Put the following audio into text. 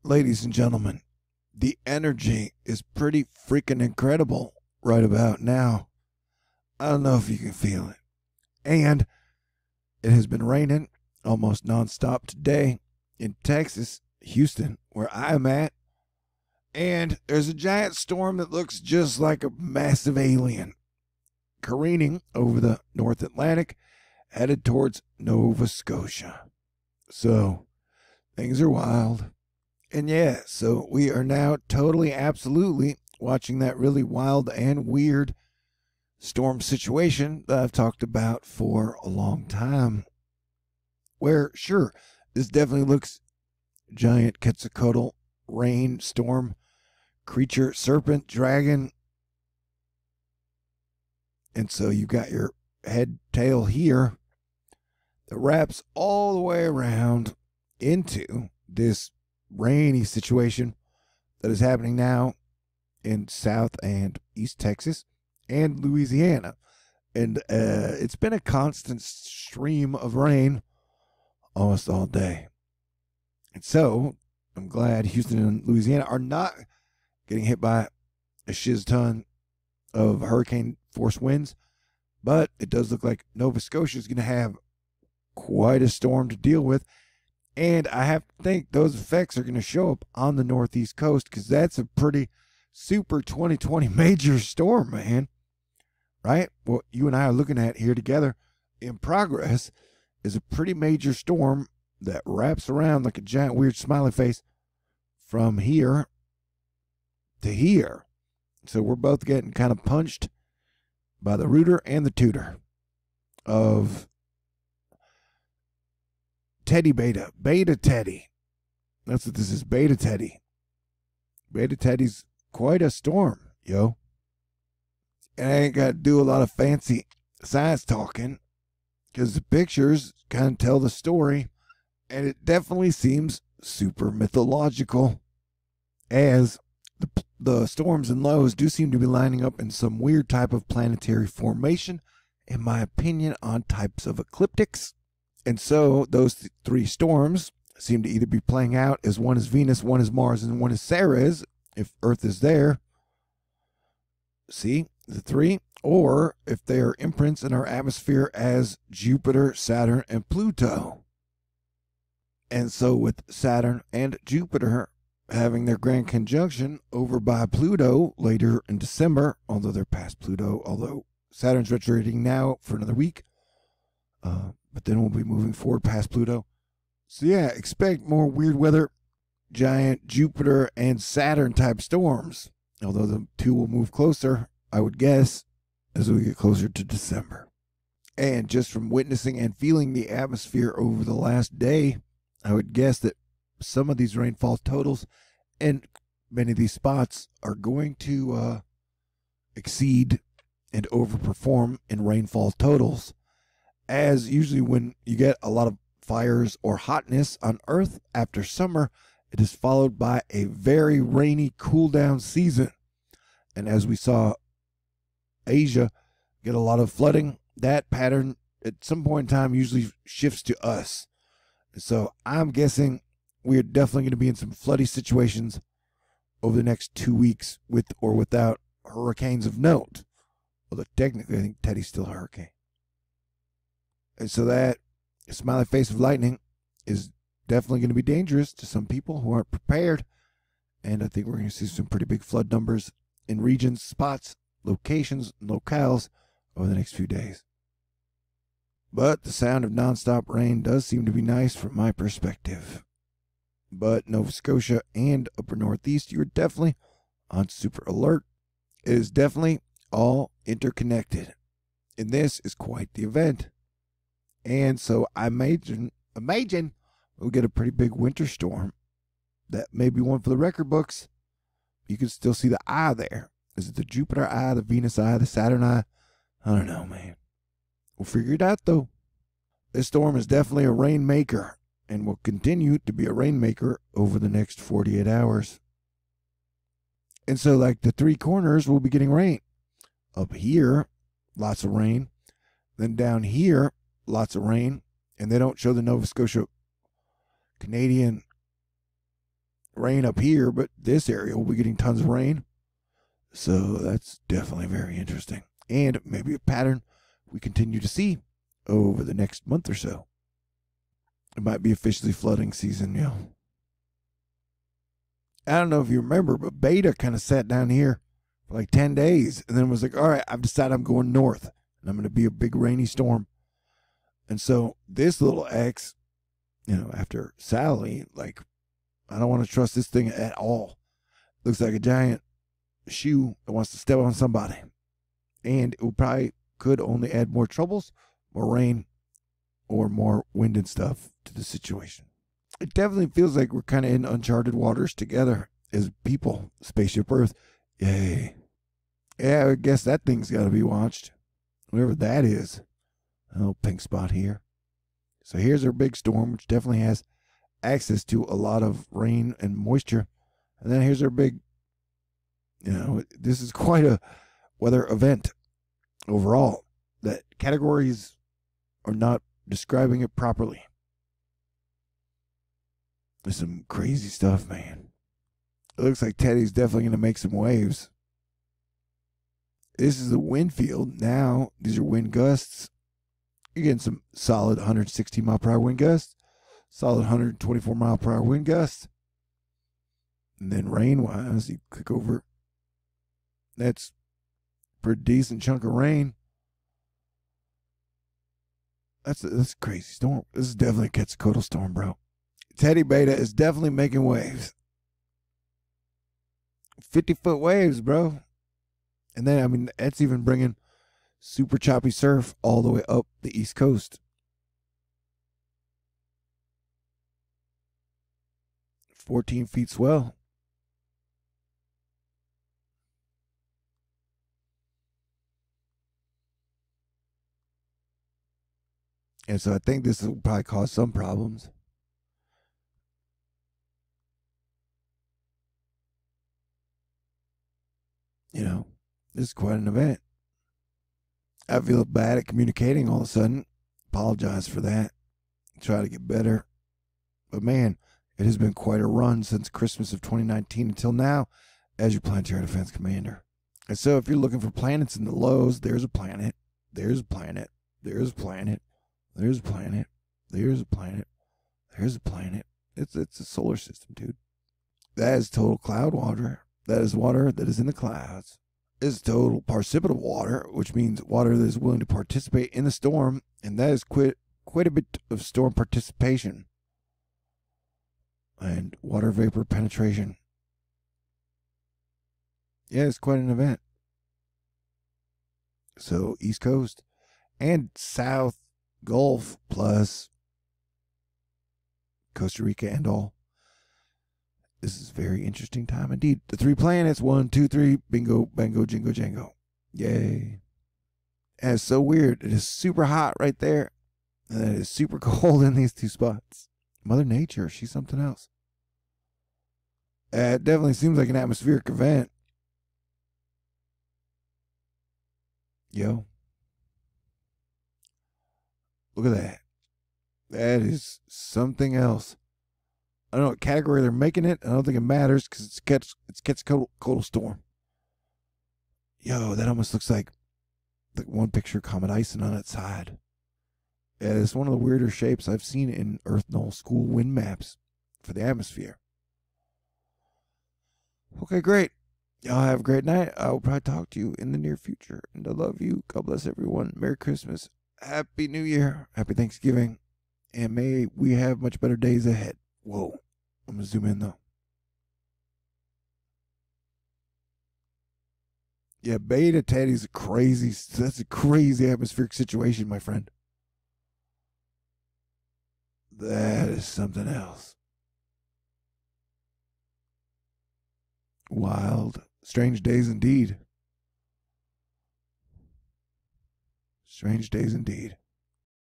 Ladies and gentlemen, the energy is pretty freaking incredible right about now. I don't know if you can feel it. And it has been raining almost nonstop today in Texas, Houston, where I'm at. And there's a giant storm that looks just like a massive alien careening over the North Atlantic, headed towards Nova Scotia. So things are wild. And yeah, so we are now totally, absolutely watching that really wild and weird storm situation that I've talked about for a long time. Where, sure, this definitely looks giant Quetzalcoatl, rain, storm, creature, serpent, dragon. And so you got your head tail here that wraps all the way around into this rainy situation that is happening now in South and East Texas and Louisiana. And it's been a constant stream of rain almost all day. And so I'm glad Houston and Louisiana are not getting hit by a shiz ton of hurricane force winds, but it does look like Nova Scotia is going to have quite a storm to deal with. And I have to think those effects are going to show up on the Northeast coast, because that's a pretty super 2020 major storm, man. Right? What you and I are looking at here together in progress is a pretty major storm that wraps around like a giant weird smiley face from here to here. So we're both getting kind of punched by the rooter and the tutor of Teddy Beta. Beta Teddy. That's what this is. Beta Teddy. Beta Teddy's quite a storm, yo. And I ain't got to do a lot of fancy science talking, because the pictures kind of tell the story, and it definitely seems super mythological, as the storms and lows do seem to be lining up in some weird type of planetary formation, in my opinion, on types of ecliptics. And so those three storms seem to either be playing out as one is Venus, one is Mars, and one is Ceres, if Earth is there. See, the three. Or if they are imprints in our atmosphere as Jupiter, Saturn, and Pluto. And so with Saturn and Jupiter having their grand conjunction over by Pluto later in December, although they're past Pluto, although Saturn's retrograding now for another week. But then we'll be moving forward past Pluto. So yeah, expect more weird weather, giant Jupiter and Saturn type storms. Although the two will move closer, I would guess, as we get closer to December. And just from witnessing and feeling the atmosphere over the last day, I would guess that some of these rainfall totals and many of these spots are going to exceed and overperform in rainfall totals. As usually when you get a lot of fires or hotness on Earth after summer, it is followed by a very rainy cool down season. And as we saw Asia get a lot of flooding, that pattern at some point in time usually shifts to us. So I'm guessing we're definitely going to be in some floody situations over the next 2 weeks, with or without hurricanes of note. Although technically I think Teddy's still a hurricane. And so that smiley face of lightning is definitely going to be dangerous to some people who aren't prepared. And I think we're going to see some pretty big flood numbers in regions, spots, locations, and locales over the next few days. But the sound of nonstop rain does seem to be nice from my perspective. But Nova Scotia and upper Northeast, you're definitely on super alert. It is definitely all interconnected. And this is quite the event. And so I imagine we'll get a pretty big winter storm. That may be one for the record books. You can still see the eye there. Is it the Jupiter eye, the Venus eye, the Saturn eye? I don't know, man. We'll figure it out, though. This storm is definitely a rainmaker, and will continue to be a rainmaker over the next 48 hours. And so, like, the three corners will be getting rain. Up here, lots of rain. Then down here, lots of rain. And they don't show the Nova Scotia Canadian rain up here, but this area will be getting tons of rain. So that's definitely very interesting. And maybe a pattern we continue to see over the next month or so. It might be officially flooding season, I don't know if you remember, but Beta kind of sat down here for like 10 days and then was like, all right, I've decided I'm going north and I'm going to be a big rainy storm. And so this little X, after Sally, like, I don't want to trust this thing at all. Looks like a giant shoe that wants to step on somebody. And it could only add more troubles, more rain, or more wind and stuff to the situation. It definitely feels like we're kind of in uncharted waters together as people. Spaceship Earth. Yay. Yeah, I guess that thing's got to be watched. Whatever that is. A little pink spot here. So here's our big storm, which definitely has access to a lot of rain and moisture. And then here's our big, this is quite a weather event overall. That categories are not describing it properly. There's some crazy stuff, man. It looks like Teddy's definitely going to make some waves. This is the wind field. Now, these are wind gusts. You're getting some solid 160 mile per hour wind gusts. Solid 124 mile per hour wind gusts. And then rain-wise, you click over. That's a pretty decent chunk of rain. That's a crazy storm. This is definitely a Quetzalcoatl storm, bro. Teddy Beta is definitely making waves. 50-foot waves, bro. And then, that's even bringing super choppy surf all the way up the East Coast. 14 feet swell. And so I think this will probably cause some problems. This is quite an event. I feel bad at communicating all of a sudden. Apologize for that. Try to get better. But man, it has been quite a run since Christmas of 2019 until now as your planetary defense commander. And so if you're looking for planets in the lows, there's a planet. There's a planet. There's a planet. There's a planet. There's a planet. There's a planet. It's a solar system, dude. That is total cloud water. That is water that is in the clouds. This is total participative water, which means water that is willing to participate in the storm, and that is quite a bit of storm participation and water vapor penetration. Yeah, it's quite an event. So East Coast and South Gulf plus Costa Rica and all. This is a very interesting time indeed. The 3 planets, 1, 2, 3, bingo, bango, jingo, jango. Yay. And it's so weird. It is super hot right there. And it is super cold in these 2 spots. Mother Nature, she's something else. It definitely seems like an atmospheric event. Yo. Look at that. That is something else. I don't know what category they're making it. I don't think it matters because it's Quetzalcoatl storm. Yo, that almost looks like the one picture Comet Ison on its side. Yeah, it's one of the weirder shapes I've seen in Earth Null school wind maps for the atmosphere. Okay, great. Y'all have a great night. I will probably talk to you in the near future. And I love you. God bless everyone. Merry Christmas. Happy New Year. Happy Thanksgiving. And may we have much better days ahead. Whoa. I'm going to zoom in, though. Yeah, Beta Teddy's that's a crazy atmospheric situation, my friend. That is something else. Wild. Strange days indeed. Strange days indeed.